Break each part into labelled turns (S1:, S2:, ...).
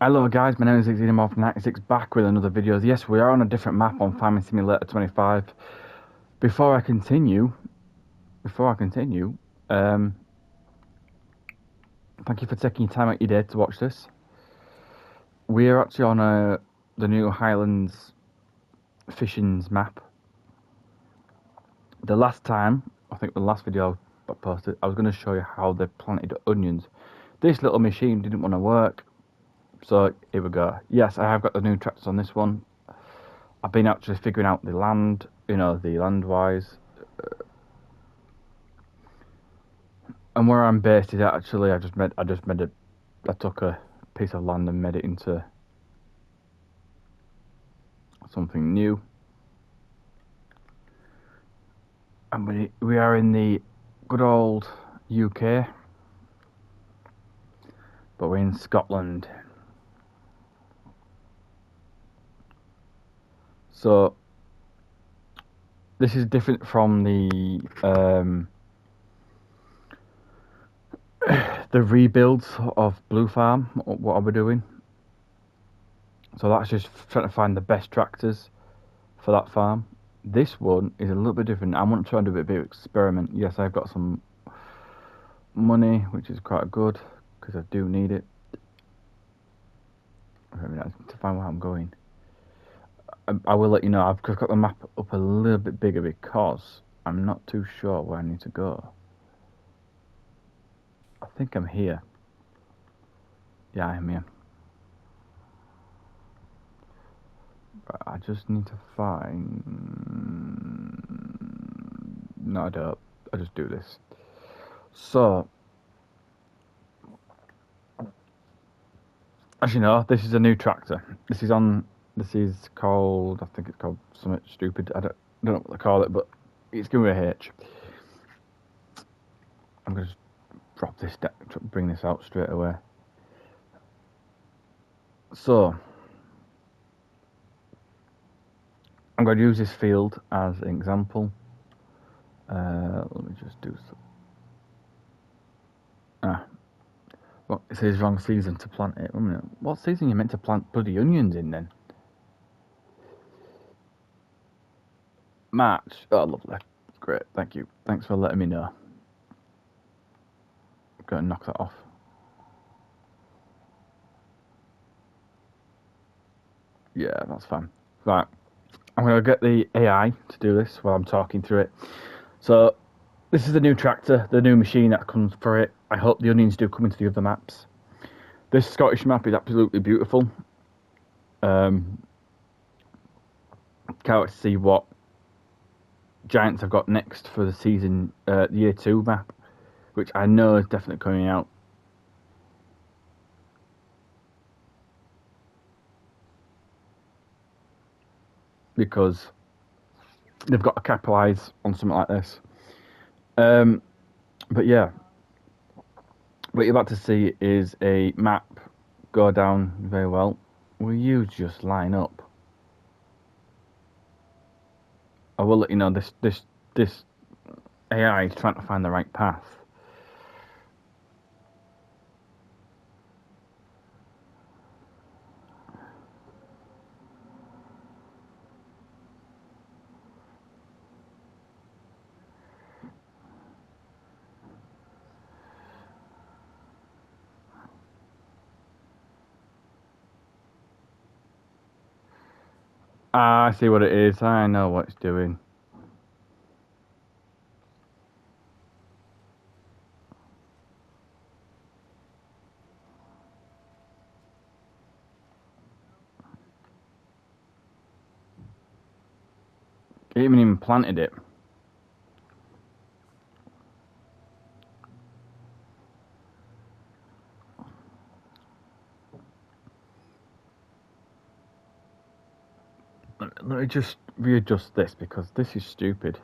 S1: Hello guys, my name is Xenomorph 96 back with another video. Yes, we are on a different map on Farming Simulator 25. Before I continue, um, thank you for taking your time out your day to watch this. We are actually on the new Highlands fishings map. The last time, I think the last video I posted, I was going to show you how they planted onions. This little machine didn't want to work, so here we go. Yes, I have got the new tractors on this one. I've been actually figuring out the land, the land-wise. And where I'm based is actually, I took a piece of land and made it into something new. And we are in the good old UK, but we're in Scotland. So this is different from the the rebuilds of Blue Farm, what are we doing? So that's just trying to find the best tractors for that farm. This one is a little bit different. I want to try and do a bit of experiment. Yes, I've got some money, which is quite good, because I do need it. To find where I'm going. I will let you know. I've got the map up a little bit bigger because I'm not too sure where I need to go. I think I'm here. Yeah, I'm here. But I just need to find... No, I don't. I just do this. So... As you know, this is a new tractor. This is called... I think it's called something stupid. I don't know what they call it, but it's going to be a H. I'm going to drop this down, bring this out straight away. So... I'm going to use this field as an example. Let me just do some... Well, it says wrong season to plant it. Wait a minute. What season are you meant to plant bloody onions in then? March. Oh, lovely. Great. Thank you. Thanks for letting me know. I'm going to knock that off. Yeah, that's fine. Right. I'm going to get the AI to do this while I'm talking through it. So, this is the new tractor, the new machine that comes for it. I hope the onions do come into the other maps. This Scottish map is absolutely beautiful. Can't wait to see what giants I've got next for the season, year 2 map, which I know is definitely coming out. Because they've got to capitalise on something like this. But yeah, what you're about to see is a map go down very well. Will you just line up? I will let you know this AI is trying to find the right path. Ah, I see what it is. I know what it's doing. It even planted it. Let me just readjust this because this is stupid.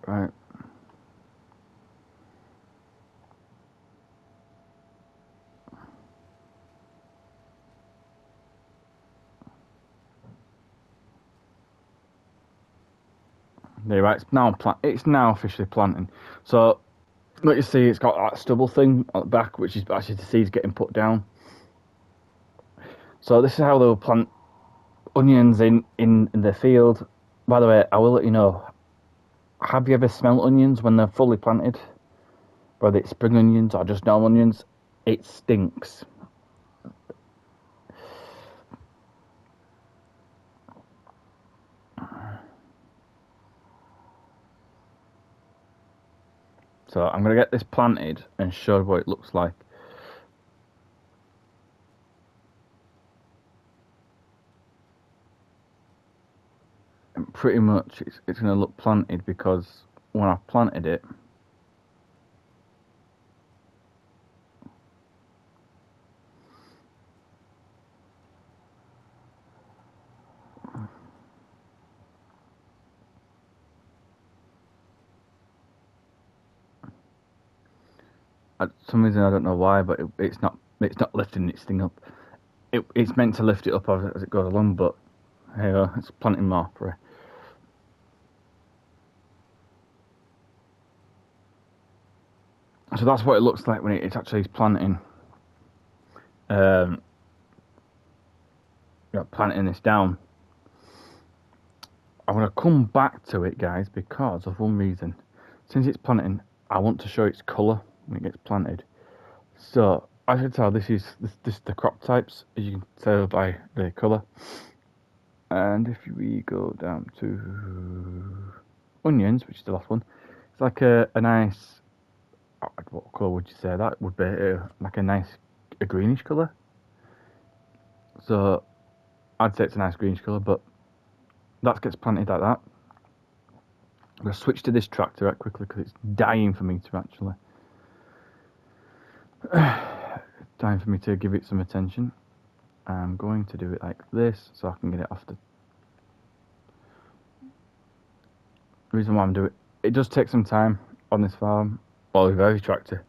S1: Right. There, right. It's now officially planting. So Like you see, it's got that stubble thing on the back, which is actually the seeds getting put down. So this is how they'll plant onions in the field. By the way, I will let you know, have you ever smelled onions when they're fully planted? Whether it's spring onions or just normal onions, it stinks. So I'm going to get this planted and show what it looks like. And pretty much it's going to look planted because when I've planted it, for some reason I don't know why, but it's not lifting its thing up. It's meant to lift it up as it goes along, but here you go, it's planting more. So that's what it looks like when it's actually planting. Planting this down. I'm going to come back to it, guys, because of one reason. Since it's planting, I want to show its colour when it gets planted. So I can tell this is the crop types, as you can tell by the colour. And if we go down to onions, which is the last one, it's like a nice, what colour would you say that would be? Like a greenish colour. So I'd say it's a nice greenish colour, but that gets planted like that. I'm going to switch to this tractor right quickly because it's dying for me to actually give it some attention. I'm going to do it like this so I can get it off the reason why I'm doing it does take some time on this farm or with every tractor.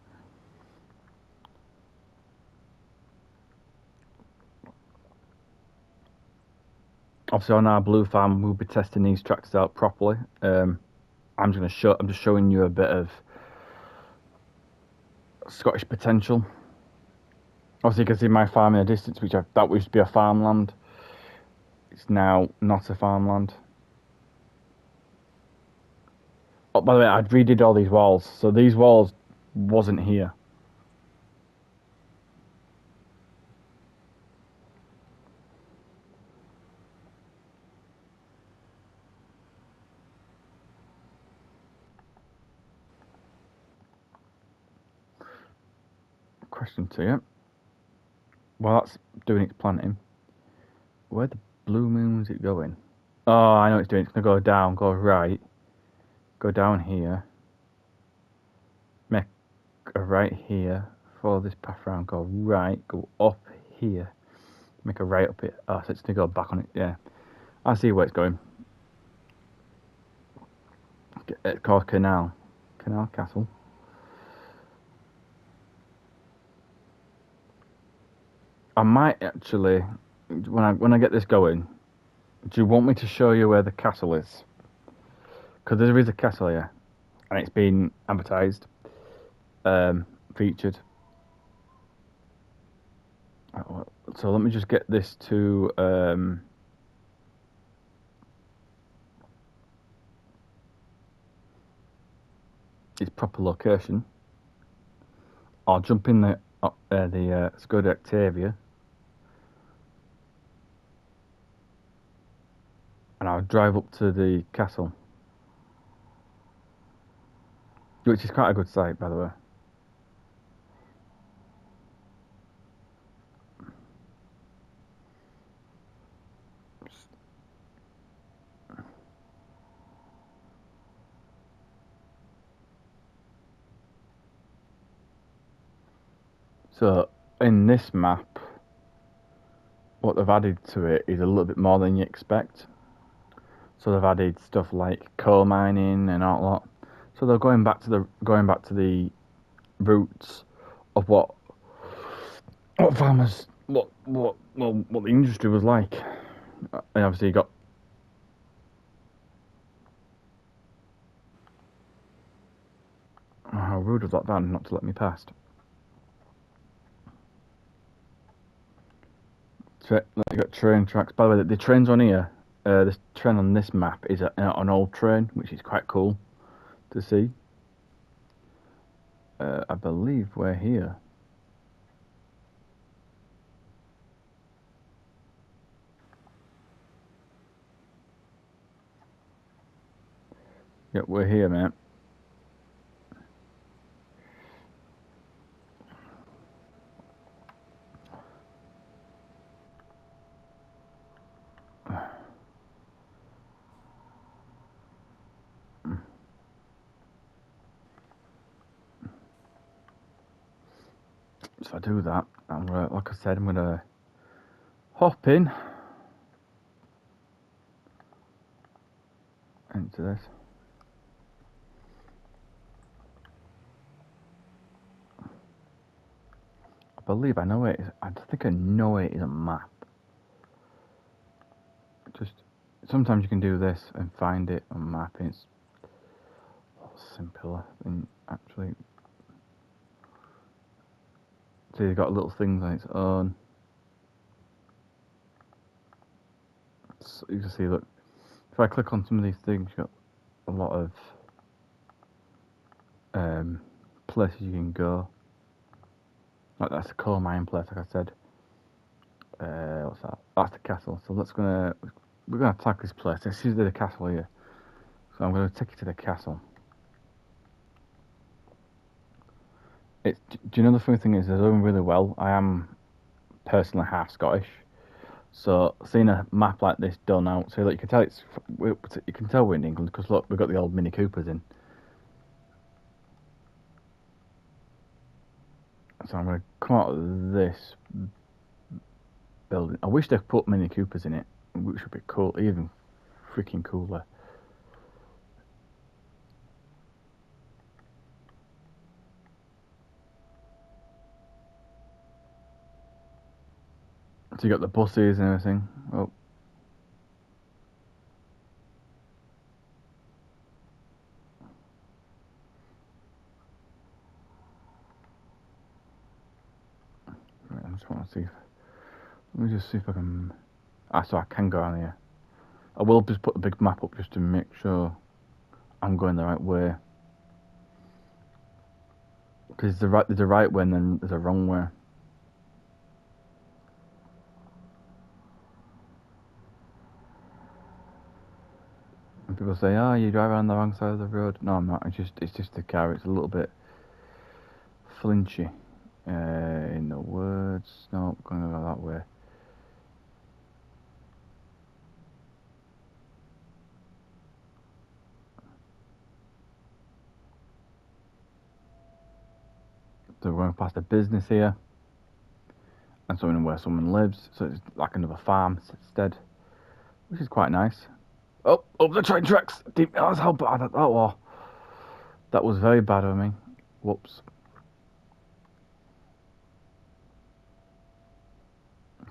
S1: Obviously on our blue farm we'll be testing these tractors out properly. I'm just showing you a bit of Scottish potential. Obviously you can see my farm in the distance, that used to be a farmland. It's now not a farmland. Oh, by the way, I redid all these walls, so these walls wasn't here. Question to you. While that's doing its planting, where the blue moon is it going? Oh, I know what it's doing. It's going to go down, go right, go down here, make a right here, follow this path around, go right, go up here, make a right up it. Oh, so it's going to go back on it, yeah. I see where it's going. It's called Canal Castle. I might actually, when I get this going, do you want me to show you where the castle is? Because there is a castle here, and it's been advertised, featured. So let me just get this to its proper location. I'll jump in the Skoda Octavia, and I'll drive up to the castle, which is quite a good site, by the way. So in this map, what they've added to it is a little bit more than you expect. So they've added stuff like coal mining and all that. So they're going back to the roots of what farmers, what the industry was like. And obviously you got Oh, how rude of that van not to let me past. You got train tracks. By the way, the trains on here, this train on this map is an old train, which is quite cool to see. I believe we're here. Yep, we're here, mate. So if I do that, I'm gonna, like I said, I'm gonna hop in into this. I believe I know it is. I think I know it is a map. Just sometimes you can do this and find it on map, and it's a lot simpler than actually. So you've got little things on its own. So you can see, look, if I click on some of these things, you've got a lot of places you can go. Like that's a coal mine place, like I said. What's that? That's the castle. So we're gonna attack this place. This is the castle here. So I'm gonna take you to the castle. Do you know the funny thing is, they're doing really well. I am personally half Scottish, so seeing a map like this done out, so that you can tell you can tell we're in England because look, we've got the old Mini Coopers in. So I'm gonna come out of this building. I wish they put Mini Coopers in it, which would be cool, even freaking cooler. So you got the buses and everything. Oh. Right, I just want to see. Let me just see if I can. So I can go on here. I will just put the big map up just to make sure I'm going the right way. Because there's a right way and then there's a wrong way. And people say, "Oh, you drive around the wrong side of the road." No, I'm not. It's just the car. It's a little bit flinchy. In the words, no, going to go that way. So we're going past a business here, and something where someone lives. So it's like another farm instead, which is quite nice. Oh, the train tracks! That's how bad that was. That was very bad of me. Whoops.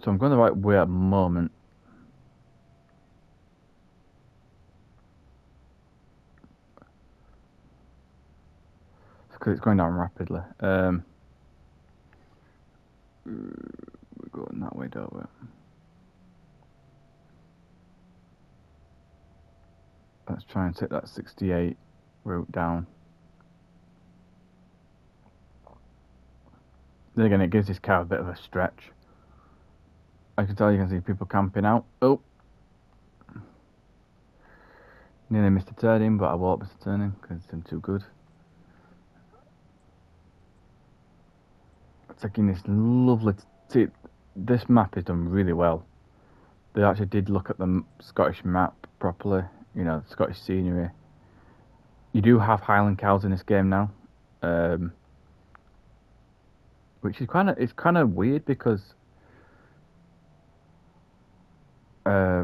S1: So I'm going the right way at the moment. Because it's going down rapidly. We're going that way, don't we? Let's try and take that 68 route down. Then again, it gives this car a bit of a stretch. I can tell you can see people camping out. Oh! Nearly missed a turning, but I won't miss a turning because I'm too good. Taking this lovely... See, this map is done really well. They actually did look at the Scottish map properly. You know, Scottish scenery. You do have Highland cows in this game now. Which is kind of weird because I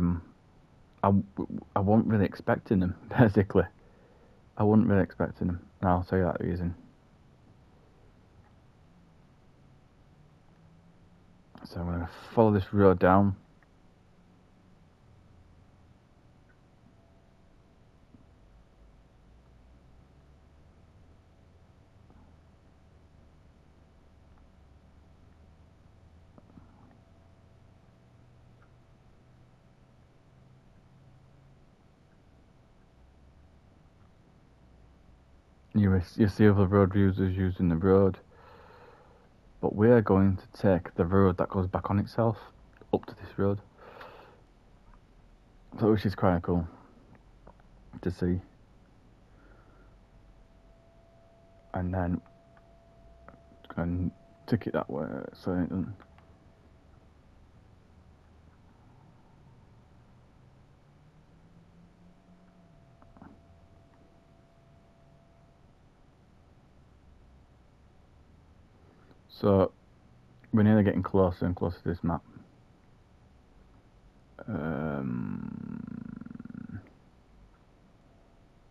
S1: wasn't really expecting them, basically. I wasn't really expecting them. And I'll tell you that reason. So I'm going to follow this road down. You see other road users using the road, but we're going to take the road that goes back on itself up to this road. So which is quite cool to see. And then and tick it that way so it doesn't. So we're nearly getting closer and closer to this map.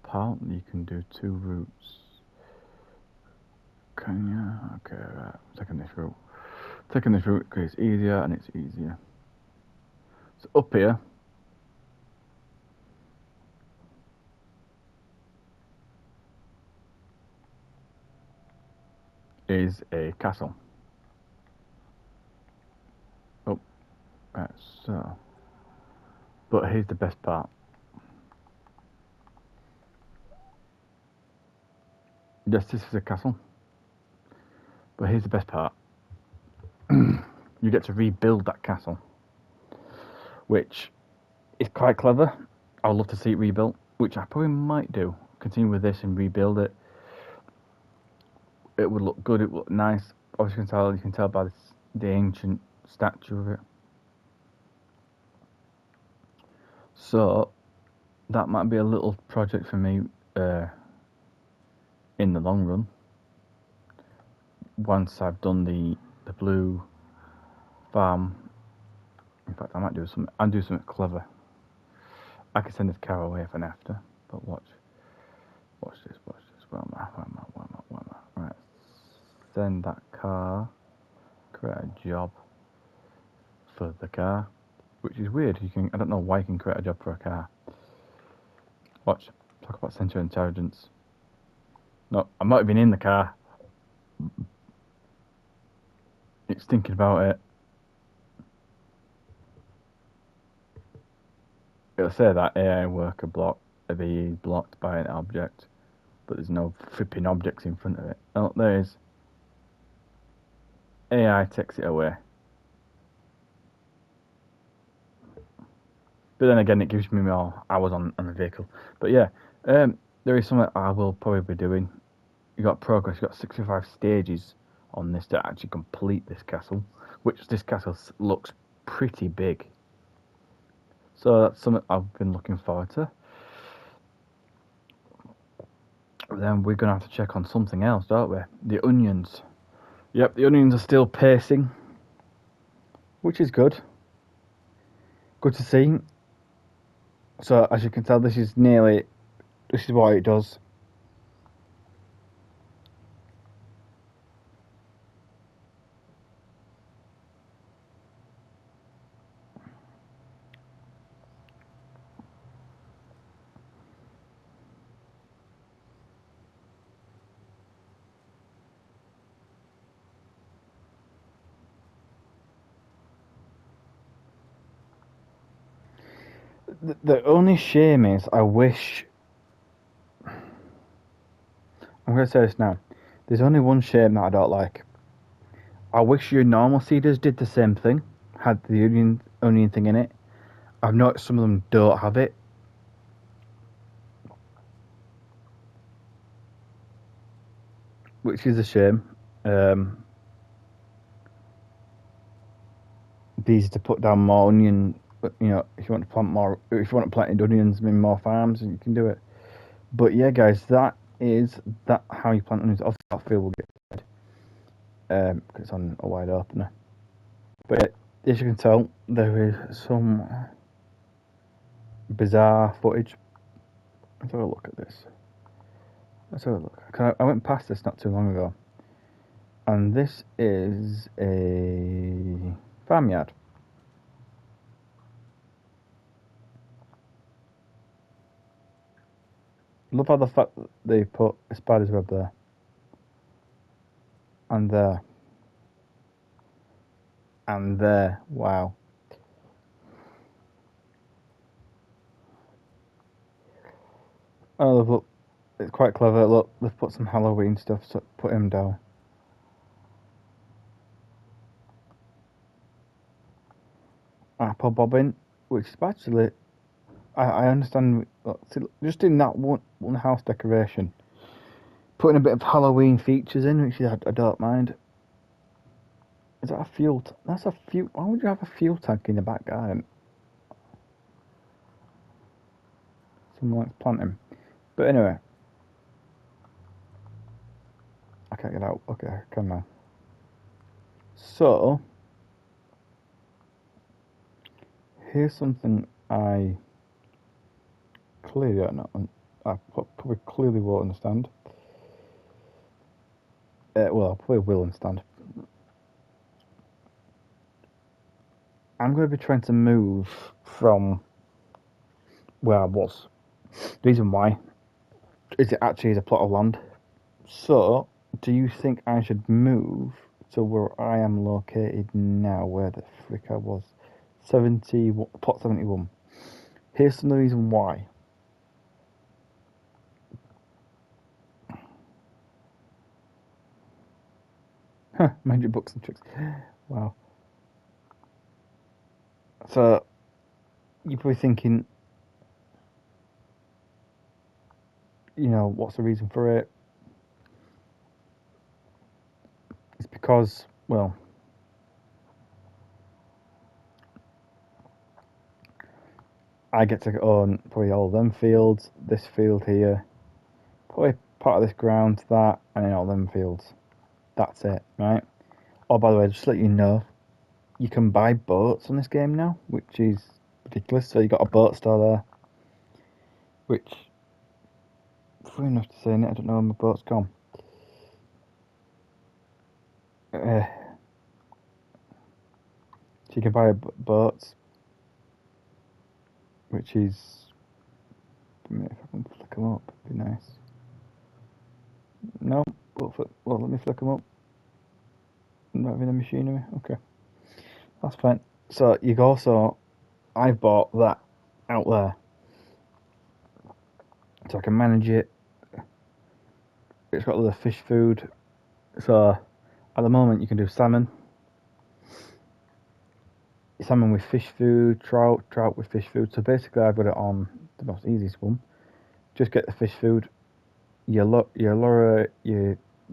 S1: Apparently you can do 2 routes. Can you? Okay, right. Taking this route. Taking this route because it's easier and it's easier. So up here is a castle. Oh, right, so. But here's the best part. Yes, this is a castle. But here's the best part. You get to rebuild that castle, which is quite clever. I would love to see it rebuilt, which I probably might do. Continue with this and rebuild it. It would look good. It would look nice. Obviously, you can tell by the ancient statue of it. So that might be a little project for me in the long run. Once I've done the blue farm. In fact, I might do something. I'll do something clever. I could send this car away for an after, but watch this. Where am I? Right, send that car. Create a job for the car, which is weird. I don't know why you can create a job for a car. Watch. Talk about central intelligence. No, I'm not even in the car. It's thinking about it. It'll say that AI worker block, a VE blocked by an object, but there's no flipping objects in front of it. Oh, there is. AI takes it away. But then again, it gives me more hours on the vehicle. But yeah, there is something I will probably be doing. You got progress. You got 65 stages on this to actually complete this castle, which this castle looks pretty big. So that's something I've been looking forward to. Then we're gonna have to check on something else, don't we? The onions. Yep, the onions are still pacing, which is good. Good to see. So as you can tell, this is what it does. The only shame is I wish. I'm going to say this now. There's only one shame that I don't like. I wish your normal seeders did the same thing, had the onion thing in it. I've noticed some of them don't have it. Which is a shame. These to put down more onion. You know, if you want to plant more, if you want to plant onions in more farms, you can do it. But yeah, guys, that is how you plant onions. Obviously, that field will get because it's on a wide opener. But as you can tell, there is some bizarre footage. Let's have a look at this. Let's have a look. I went past this not too long ago, and this is a farmyard. Love how the fact that they put a spider's web there and there and there. Wow. I love It's quite clever. Look, they've put some Halloween stuff, so put him down. Apple bobbin, which is actually, I understand. Look, see, just in that one house decoration, putting a bit of Halloween features in, which I don't mind. Is that a fuel? That's a fuel. Why would you have a fuel tank in the back garden? Someone likes planting. But anyway, I can't get out. Okay, I can now. So, here's something I clearly don't know. I probably clearly won't understand. Well, I probably will understand. I'm going to be trying to move from where I was. The reason why is it actually is a plot of land. So, do you think I should move to where I am located now? Where the frick I was? Plot 71. Here's some of the reason why. Huh, magic books and tricks. Wow. So, you're probably thinking, you know, what's the reason for it? It's because, well, I get to own probably all them fields, this field here, probably part of this ground, that, and then all them fields. That's it, right? Oh, by the way, just to let you know, you can buy boats on this game now, which is ridiculous. So you got a boat store there, which, funny enough to say, I don't know where my boat's gone. So you can buy boats, which is, if I can flick them up, it'd be nice. No, well, let me flick them up. Not having the machinery, okay, that's fine. So you also, I bought that out there, so I can manage it. It's got a lot of fish food, so at the moment you can do salmon with fish food, trout with fish food. So basically I've got it on the most easiest one. Just get the fish food, you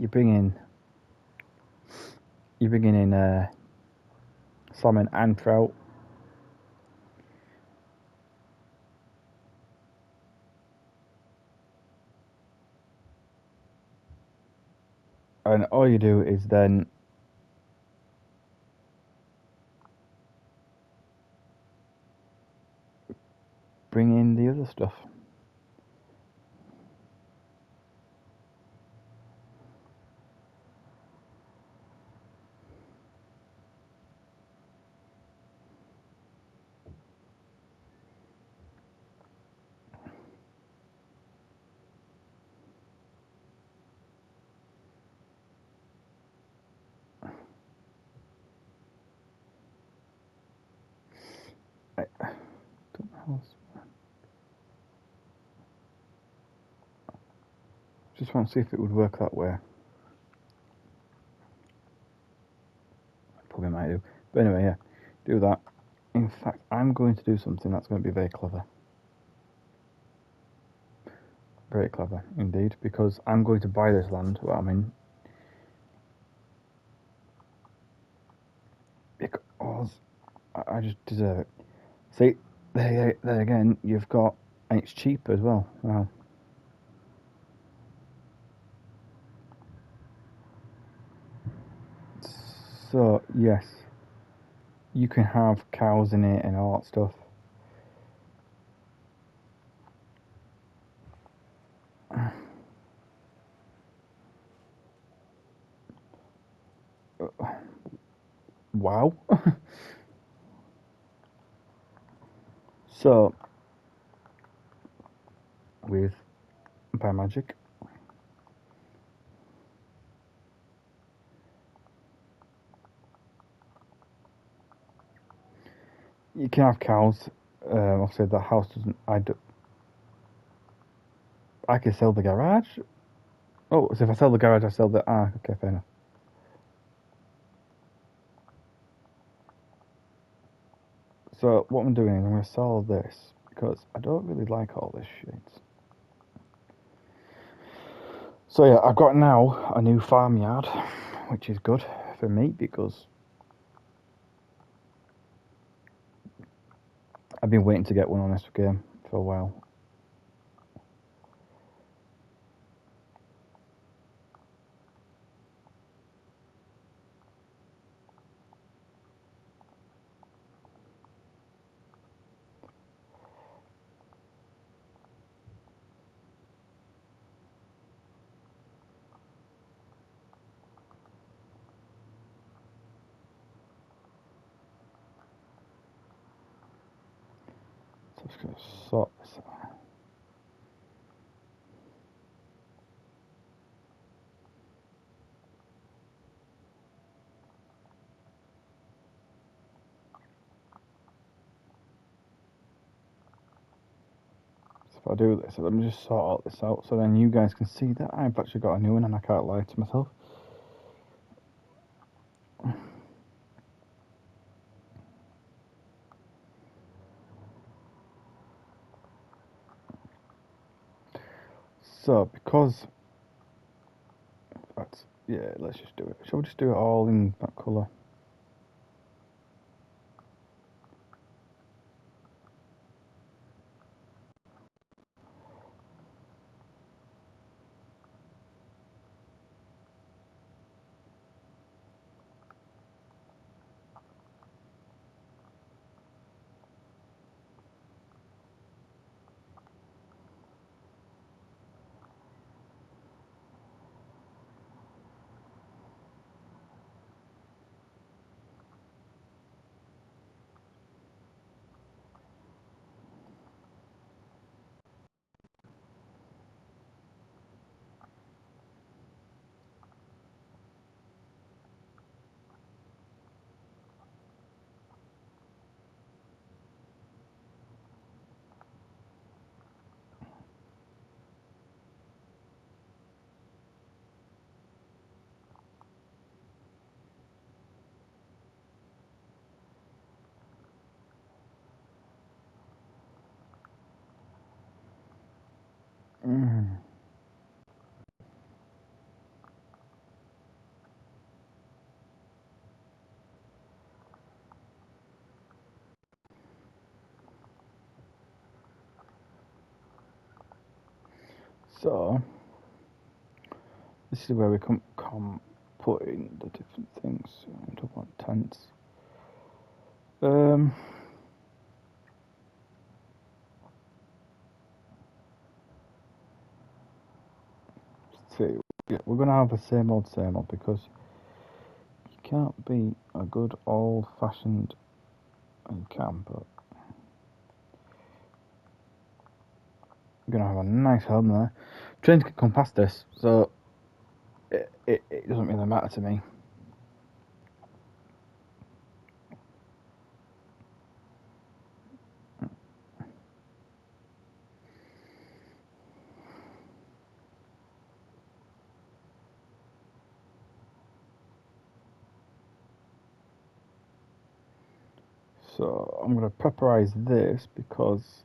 S1: bring in salmon and trout. And all you do is then bring in the other stuff. I don't know how just want to see if it would work that way. Probably might do. But anyway, yeah, do that. In fact, I'm going to do something that's going to be very clever. Very clever indeed, because I'm going to buy this land where I'm in. Because I just deserve it. See, there again, you've got, and it's cheap as well. Wow. So, yes, you can have cows in it and all that stuff. Wow. So, with by magic, you can have cows. Obviously, the house doesn't. I can sell the garage. Oh, so if I sell the garage, I sell the... Ah, okay, fair enough. So what I'm doing is I'm going to sell this because I don't really like all this shit. So yeah, I've got now a new farmyard, which is good for me because I've been waiting to get one on this game for a while. So I'm just going to sort this out. If I do this, let me just sort all this out so then you guys can see that I've actually got a new one and I can't lie to myself. So, because that's, yeah, let's just do it. Shall we just do it all in that colour? Mm. So, this is where we come put in the different things. I'm talking about tents. See, yeah, we're gonna have the same old because you can't be a good old-fashioned. You can, but you're gonna have a nice home there. Trains can come past this, so it doesn't really matter to me. So I'm gonna pepperize this because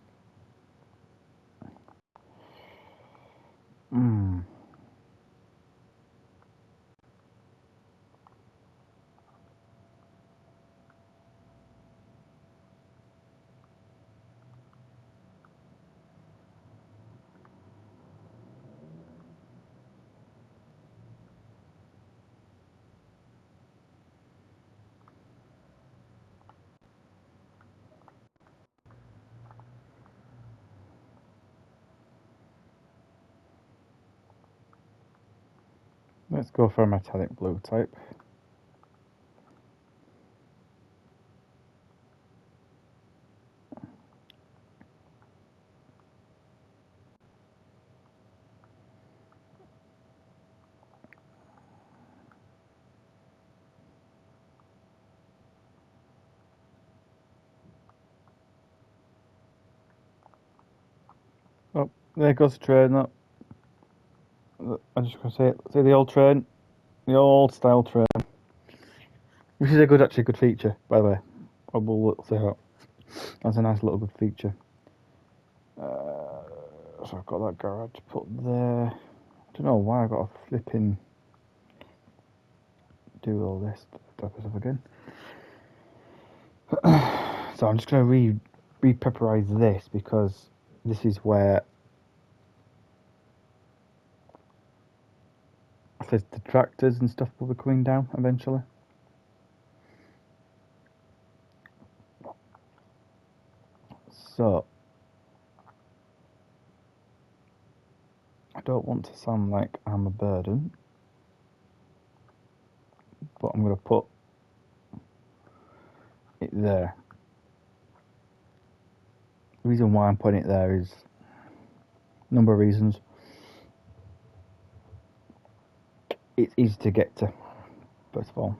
S1: let's go for a metallic blue type. Oh, there goes the train up. I'm just gonna say the old train, the old style train, which is actually a good feature, by the way. I will say that. That's a nice little good feature. So I've got that garage put there. I don't know why I got a flipping do all this type of stuff again. So I'm just gonna re-pepperize this because this is where the tractors and stuff will be coming down eventually. So I don't want to sound like I'm a burden, but I'm going to put it there. The reason why I'm putting it there is a number of reasons. It's easy to get to, first of all.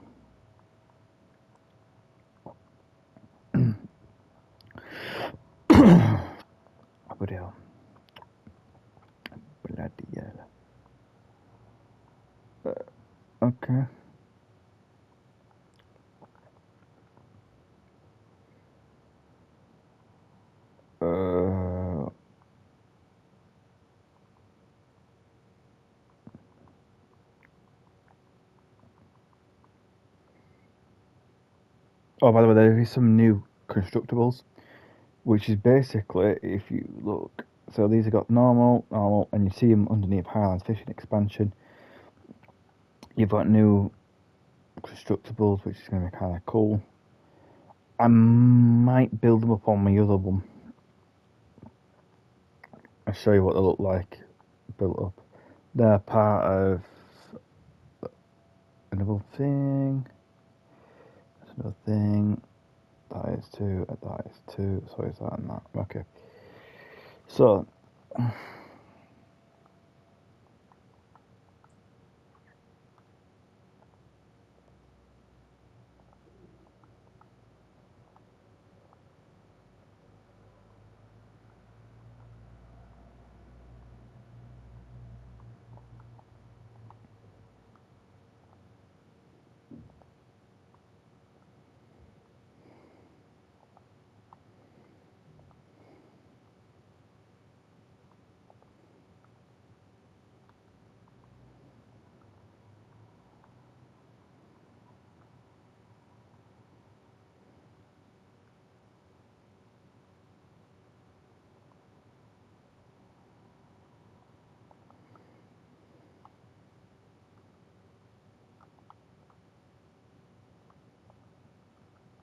S1: Bloody hell. Bloody hell. Okay. Oh, by the way, there is some new constructibles, which is basically, if you look, so these have got normal, and you see them underneath Highlands Fishing Expansion. You've got new constructibles, which is going to be kind of cool. I might build them up on my other one. I'll show you what they look like built up. They're part of another thing. There's another thing. That is two. That is two. So is that and that. Okay. So.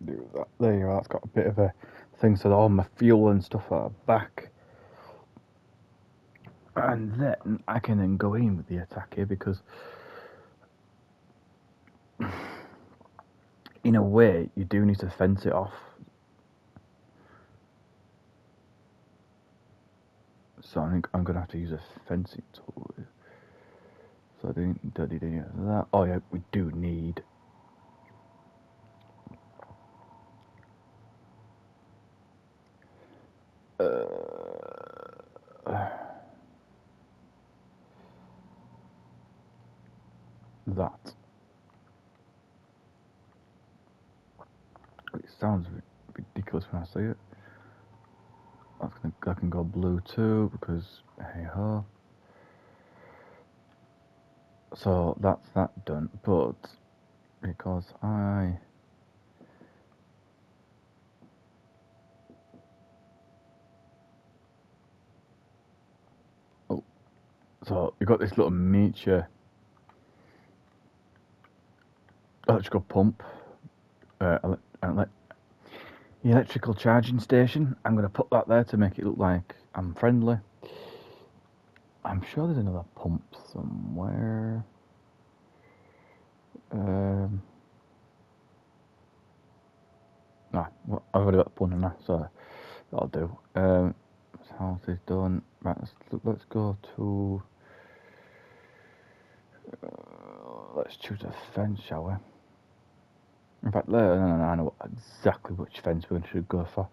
S1: Do that. There you go. That's got a bit of a thing, so all my fuel and stuff at the back, and then I can then go in with the attack here because, in a way, you do need to fence it off. So I think I'm gonna have to use a fencing tool. So I don't need any of that. Oh yeah, we do need. That. It sounds ridiculous when I say it. I can go blue too because hey ho. So that's that done, but because so you've got this little miniature electrical pump, electrical charging station. I'm going to put that there to make it look like I'm friendly. I'm sure there's another pump somewhere. Nah, well, I've already got the pun in there, so that'll do. House is done. Right, let's go to. Let's choose a fence, shall we? In fact, no, I know exactly which fence we should go for.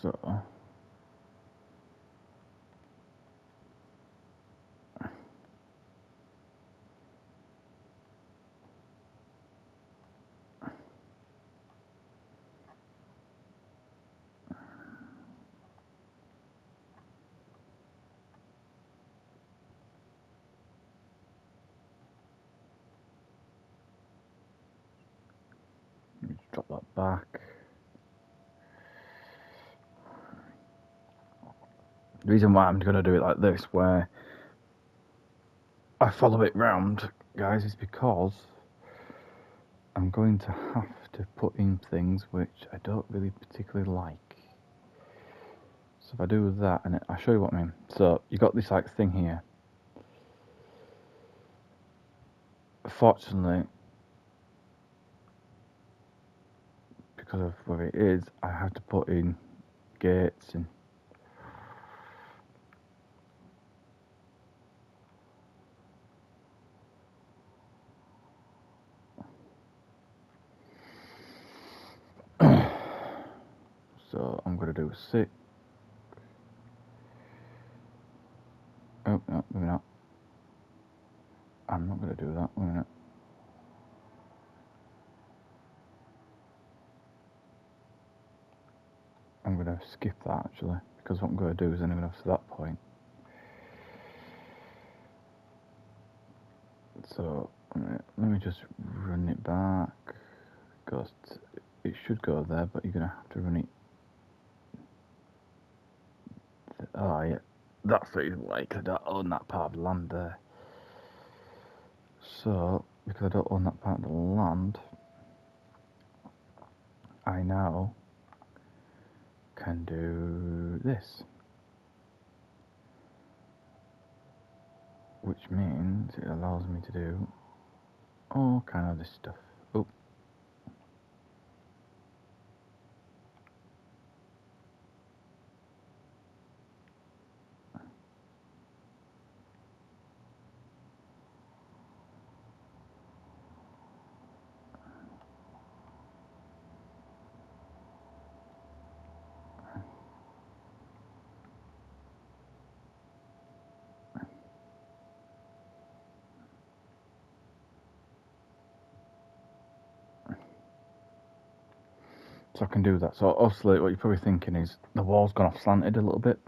S1: So let me just drop that back. The reason why I'm going to do it like this, where I follow it round, guys, is because I'm going to have to put in things which I don't really particularly like. So if I do that, and I'll show you what I mean. So you got this like thing here. Fortunately, because of where it is, I have to put in gates and so I'm going to do 6. Oh, no, maybe not. I'm not going to do that. Wait a minute. I'm going to skip that actually, because what I'm going to do is then I'm going to have to that point. So let me just run it back. Because it should go there, but you're going to have to run it. Oh yeah, that's what it's like. I don't own that part of the land there. So because I don't own that part of the land, I now can do this, which means it allows me to do all kind of this stuff. Oh, so I can do that. So obviously what you're probably thinking is the wall's gone off slanted a little bit.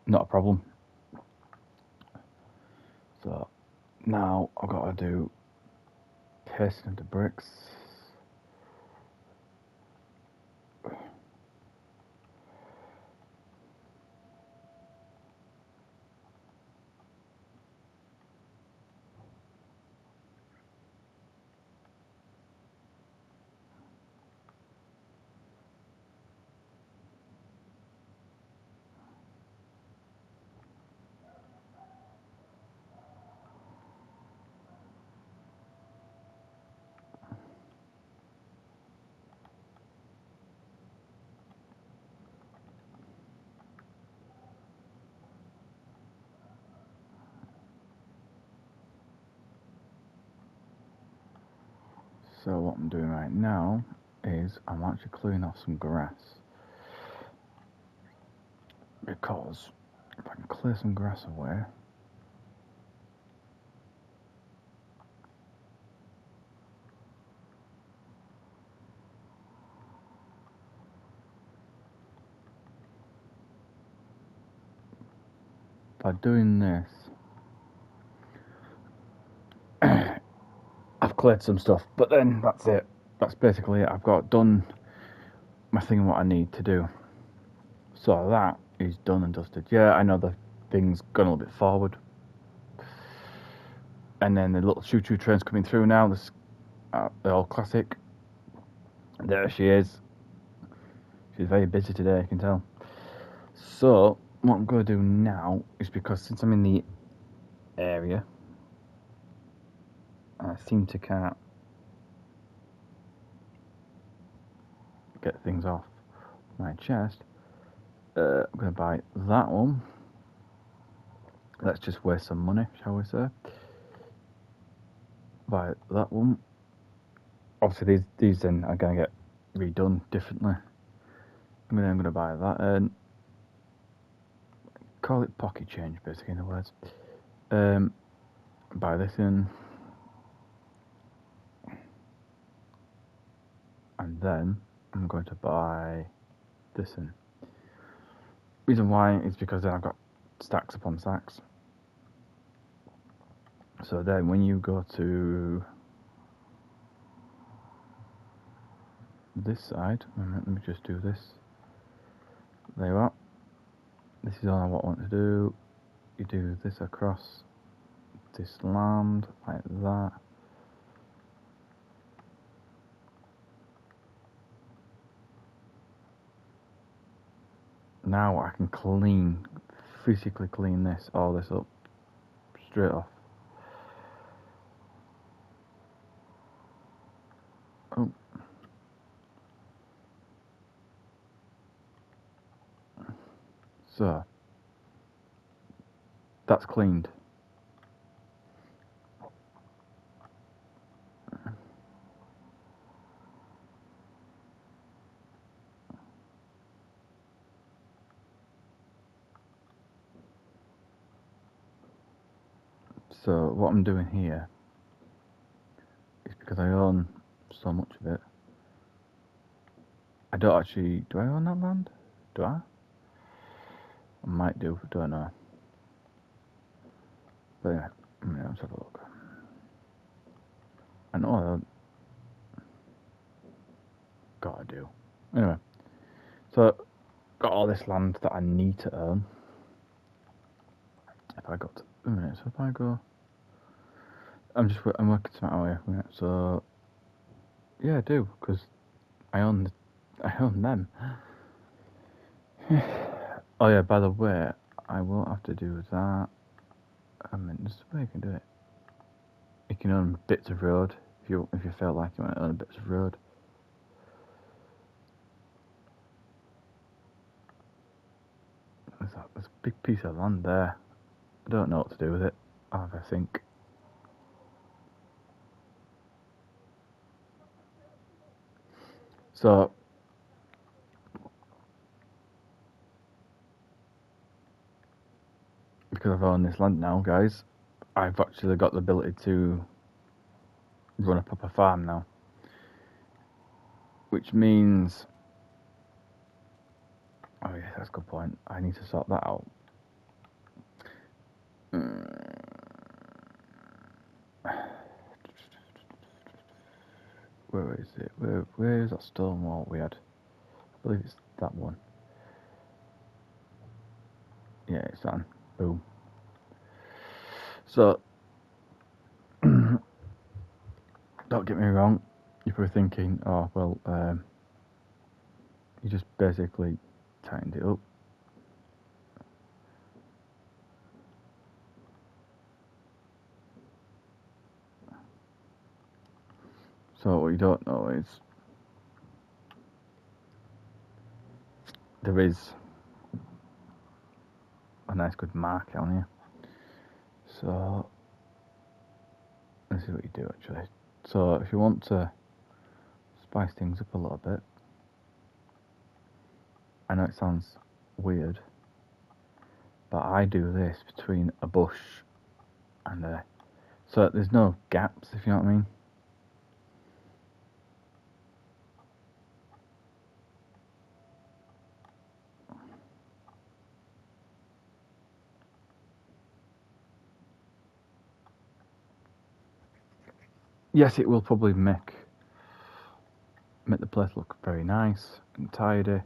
S1: Not a problem. So now I've got to do pasting into bricks. So what I'm doing right now is I'm actually clearing off some grass, because if I can clear some grass away, by doing this, I've cleared some stuff, but then that's it. That's basically it. I've got done my thing, what I need to do. So that is done and dusted. Yeah, I know the thing's gone a little bit forward. And then the little choo-choo train's coming through now. This, they're all classic. There she is. She's very busy today, I can tell. So what I'm going to do now is, because since I'm in the area, I seem to can't get things off my chest. I'm going to buy that one. Let's just waste some money, shall we say. Buy that one. Obviously these then are going to get redone differently. I'm gonna buy that and call it pocket change, basically, in other words. Buy this in, and then I'm going to buy this in. Reason why is because then I've got stacks upon stacks. So then when you go to this side, let me just do this. There you are. This is all I want to do. You do this across this land like that. Now I can physically clean all this up straight off. Oh. So that's cleaned. So what I'm doing here is because I own so much of it. I don't actually. Do I own that land? Do I? I might do. Don't know. But yeah, let's have a look. I know I gotta do. Anyway, so got all this land that I need to earn. If I got to, so if I go, I'm working smart away. So yeah, I do because I own them. Oh yeah, by the way, I won't have to do that. I mean, this is the way you can do it. You can own bits of road if you feel like you want to own bits of road. There's a big piece of land there. I don't know what to do with it. I'll have a think. So because I've owned this land now, guys, I've actually got the ability to run a proper farm now. Which means, oh yeah, that's a good point. I need to sort that out. Where is it? Where is that stone wall we had? I believe it's that one. Yeah, it's that one. Boom. So, don't get me wrong. If you're thinking, oh well, you just basically tightened it up. So what you don't know is there is a nice good mark on here. So let's see what you do actually. So if you want to spice things up a little bit, I know it sounds weird, but I do this between a bush and a, so there's no gaps, if you know what I mean. Yes, it will probably make the place look very nice and tidy,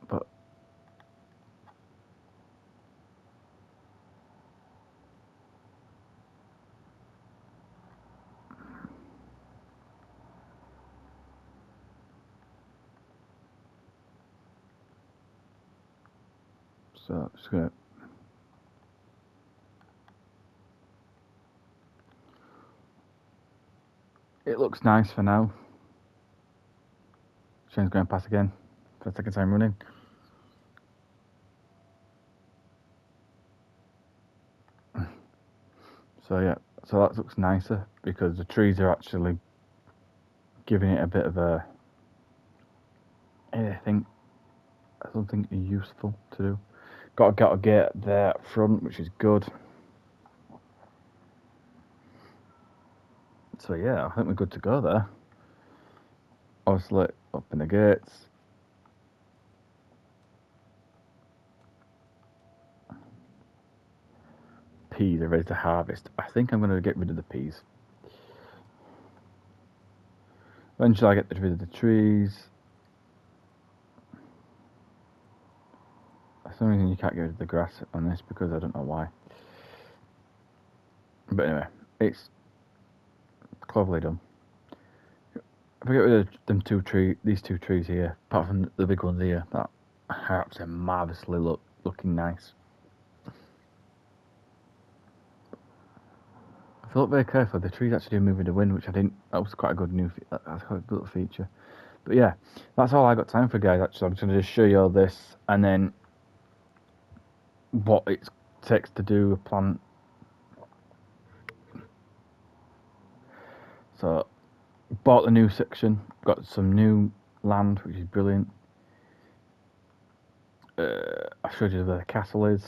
S1: but so just gonna, it looks nice for now. Shane's going past again for the second time running. So yeah, so that looks nicer because the trees are actually giving it a bit of a anything, something useful to do. Got a gate there up front, which is good. So yeah, I think we're good to go there. Obviously, open the gates. Peas are ready to harvest. I think I'm going to get rid of the peas. Eventually I get rid of the trees. For some reason you can't get rid of the grass on this because I don't know why. But anyway, it's cleverly done. If I get rid of these two trees here, apart from the big ones here, that are absolutely marvellously looking nice. If I look very carefully, the trees actually do move in the wind, which I didn't. That was quite a good that's quite a good little feature. But yeah, that's all I got time for, guys. Actually, I'm just going to just show you all this and then what it takes to do a plant. So, bought the new section, got some new land, which is brilliant. I showed you where the castle is.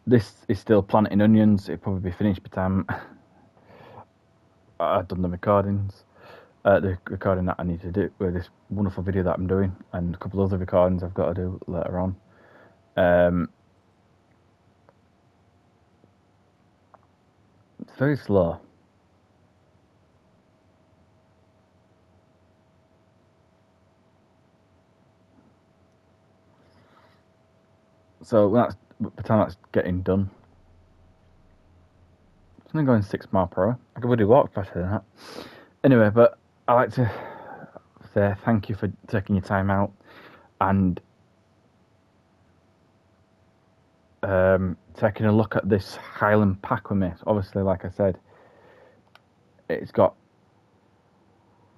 S1: This is still planting onions. It'll probably be finished by the time I've done the recordings. The recording that I need to do with this wonderful video that I'm doing, and a couple of other recordings I've got to do later on. It's very slow. So by the time that's getting done, it's only going 6 miles per hour. I could really walk faster than that. Anyway, but I like to say thank you for taking your time out and taking a look at this Highland pack with me. So obviously, like I said, it's got,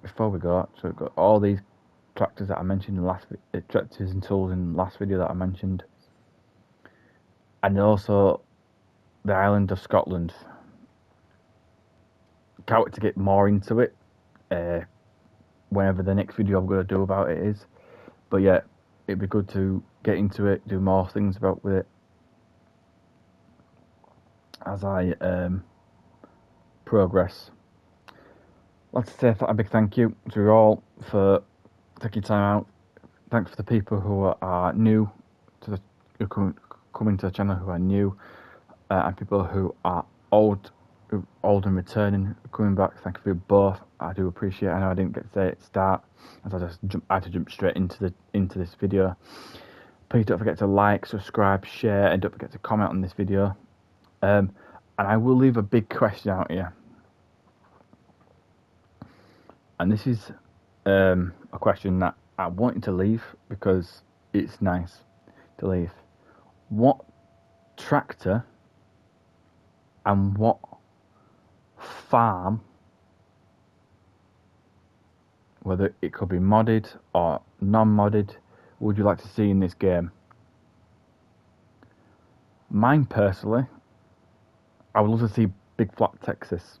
S1: before we go, so we've got all these tractors that I mentioned in the last tractors and tools in the last video that I mentioned, and also the island of Scotland. Can't wait to get more into it whenever the next video I'm going to do about it is. But yeah, it'd be good to get into it, do more things with it as I progress. I'd like to say a big thank you to you all for taking time out. Thanks for the people who are new to the coming to the channel, who are new, and people who are old and returning, coming back. Thank you for both. I do appreciate it. I know I didn't get to say it at the start, as I had to jump straight into this video. Please don't forget to like, subscribe, share, and don't forget to comment on this video. And I will leave a big question out here. And this is a question that I wanted to leave because it's nice to leave. What tractor and what farm, whether it could be modded or non-modded, would you like to see in this game? Mine personally, I would love to see Big Flat Texas.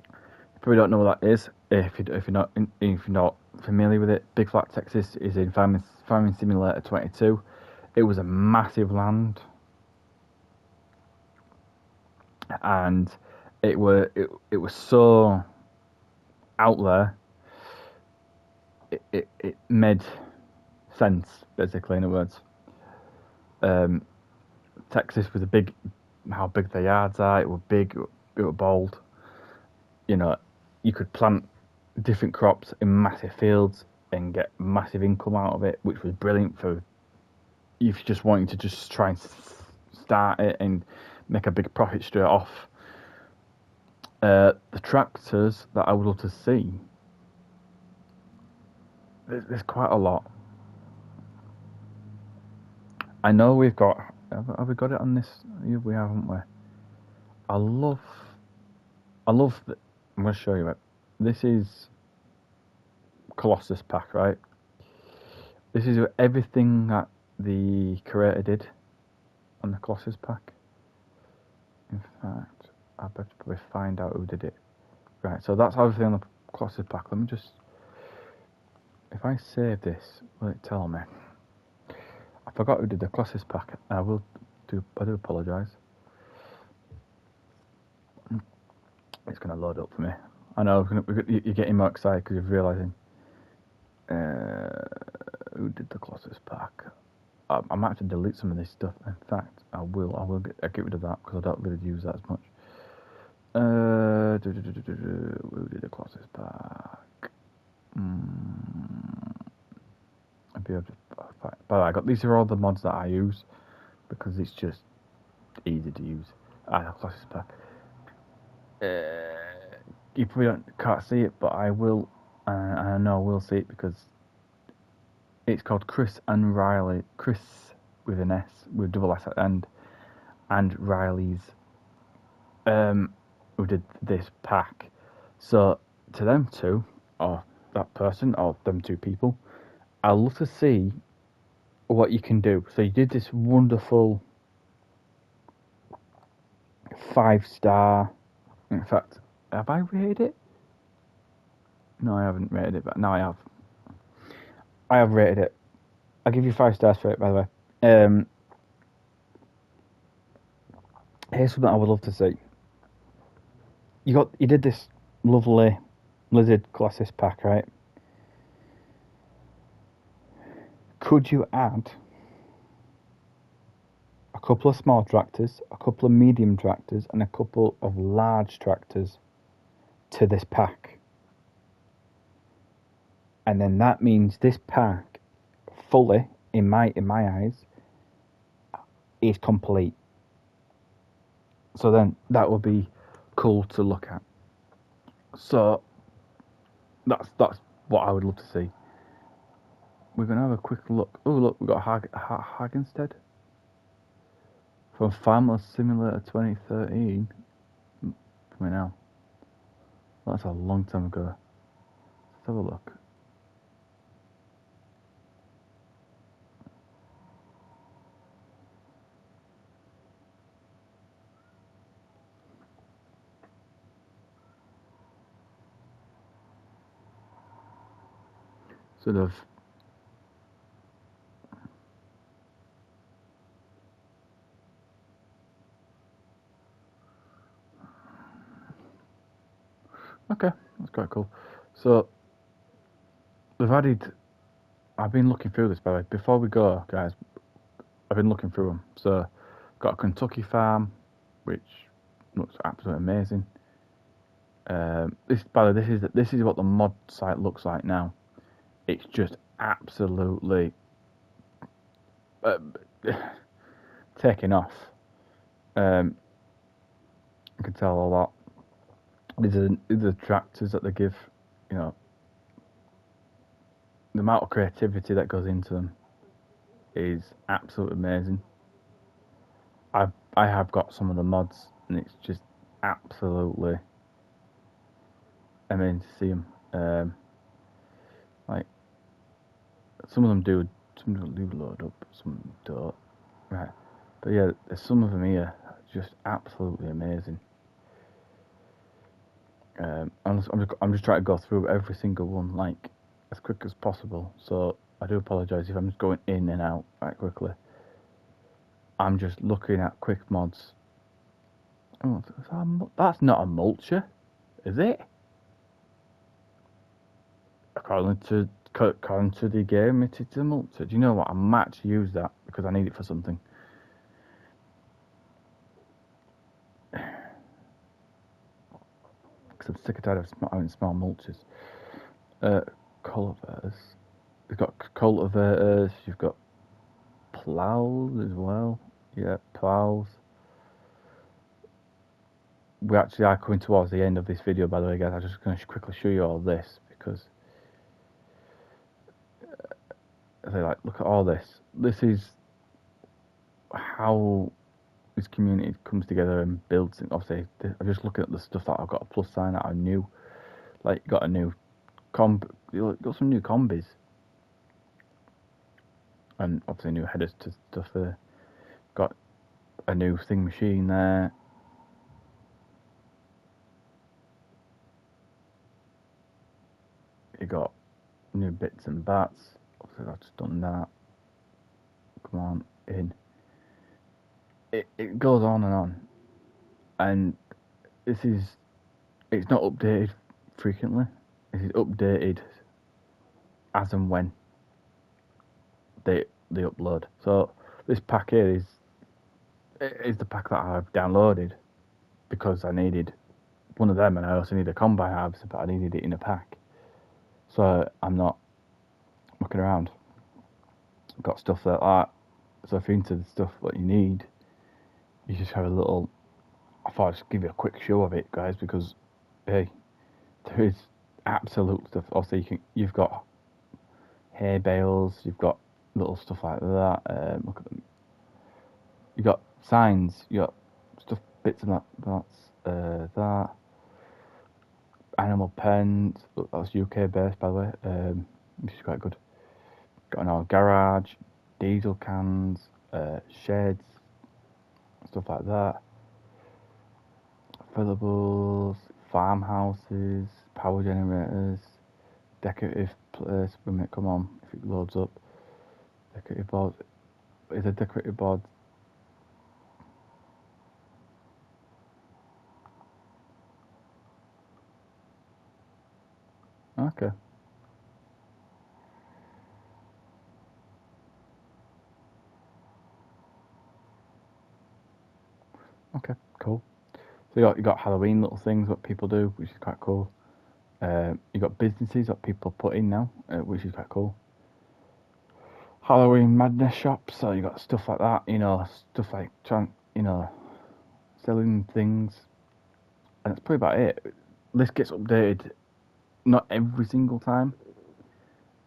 S1: You probably don't know what that is. If you're not familiar with it, Big Flat Texas is in Farming Simulator 22. It was a massive land, and it was so out there. It made sense, basically, in other words. Texas was how big the yards are. It was big, it was bold. You know, you could plant different crops in massive fields and get massive income out of it, which was brilliant for if you just wanting to just try and start it and make a big profit straight off. The tractors that I would love to see, there's quite a lot. I know we've got, have we got it on this? Yeah, we have, haven't we? I love that. I'm going to show you it. This is Colossus pack, right? This is everything that the creator did on the Colossus pack. In fact, I better probably find out who did it. Right, so that's everything on the Colossus pack. Let me just if I save this, will it tell me? I forgot who did the classes pack. I do apologise. It's going to load up for me. I know you're getting more excited because you're realising who did the classes pack. I might have to delete some of this stuff. In fact, I'll get rid of that because I don't really use that as much. Who did the classes pack? I'll be able to. By the way, these are all the mods that I use because it's just easy to use. The classes pack. You probably can't see it, but I will. I know I will see it because it's called Chris and Riley. Chris with an S, with double S at the end, and Riley's. Who did this pack? So to them two, or that person, or them two people, I'd love to see what you can do. So you did this wonderful 5-star. In fact, have I rated it? No, I haven't rated it, but now I have. I have rated it. I'll give you 5 stars for it, by the way. Here's something I would love to see. You did this lovely lizard classes pack, right? Could you add a couple of small tractors, a couple of medium tractors, and a couple of large tractors to this pack? And then that means this pack fully, in my eyes, is complete. So then that would be cool to look at. So that's what I would love to see. We're gonna have a quick look. Oh look, we've got Hagenstead from Farmers Simulator 2013. Coming now. That's a long time ago. Let's have a look. Sort of. Okay, that's quite cool. So they've added. I've been looking through this, by the way. Before we go, guys, I've been looking through them. So got a Kentucky farm, which looks absolutely amazing. By the way, this is what the mod site looks like now. It's just absolutely taking off. You can tell a lot. These are the tractors that they give. You know, the amount of creativity that goes into them is absolutely amazing. I have got some of the mods, and it's just absolutely amazing to see them. Like some of them do load up, some don't. Right, but yeah, there's some of them here just absolutely amazing. I'm just trying to go through every single one like as quick as possible. So I do apologise if I'm just going in and out right quickly. I'm just looking at quick mods. Oh, that's not a mulcher, is it? According to the game, it's a mulcher. Do you know what? I might actually use that because I need it for something. Because I'm sick and tired of having small mulches. Cultivators. You've got cultivators. You've got plows as well. Yeah, plows. We actually are coming towards the end of this video, by the way, guys. I'm just going to quickly show you all this because, look at all this. This is how this community comes together and builds. And obviously, I'm just looking at the stuff that I've got a plus sign that I knew. Like, you got a new you got some new combis, and obviously new headers to stuff there. Got a new thing machine there. You got new bits and bats. Obviously, I've just done that. Come on, in. It goes on, and it's not updated frequently. This is updated as and when they upload. So this pack here is the pack that I've downloaded because I needed one of them, and I also need a combine harvester, but I needed it in a pack. So I'm not mucking around. Got stuff like that. So if you're into the stuff that you need, you just have a little. I thought I'd just give you a quick show of it, guys, because hey, there is absolute stuff. Also, you've got hay bales, you've got little stuff like that. Look at them. You got signs, you got stuff, bits of that. Animal pens. That's UK based, by the way. Which is quite good. Got an old garage, diesel cans, sheds, stuff like that. Fillables, farmhouses, power generators, decorative place. Come on, if it loads up. Decorative board. Is a decorative board. Okay. Okay, cool. So you got Halloween little things what people do, which is quite cool. You got businesses that people put in now, which is quite cool. Halloween madness shops, so you got stuff like that, stuff like selling things, and that's probably about it. This gets updated not every single time,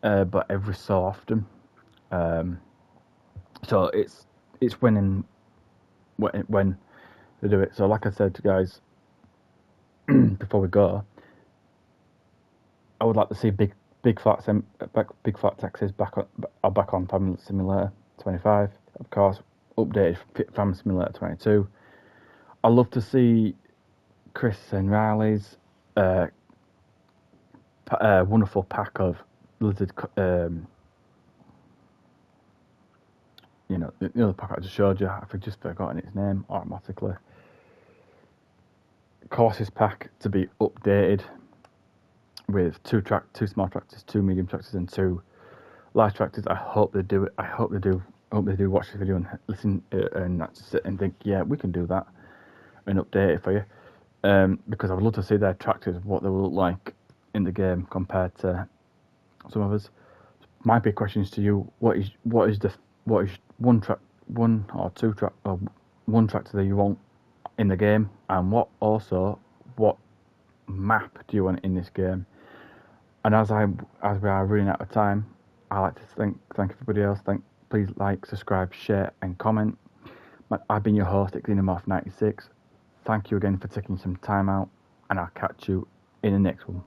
S1: but every so often. So it's when they do it. So like I said, guys, before we go, I would like to see big fat taxes back on Farming Simulator 25. Of course, updated Farming Simulator 22. I'd love to see Chris and Riley's wonderful pack of lizard. The pack I just showed you. I've just forgotten its name automatically. Courses pack to be updated with two small tractors, 2 medium tractors, and 2 large tractors. I hope they do it. I hope they do watch this video and listen and sit and think, yeah, we can do that and update it for you. Because I would love to see their tractors, what they will look like in the game compared to some of us. My big question is to you: what is one tractor that you want in the game, and what map do you want in this game? And as we are running out of time, I like to thank everybody else. Please like, subscribe, share, and comment. I've been your host, Xenomorph 96. Thank you again for taking some time out, and I'll catch you in the next one.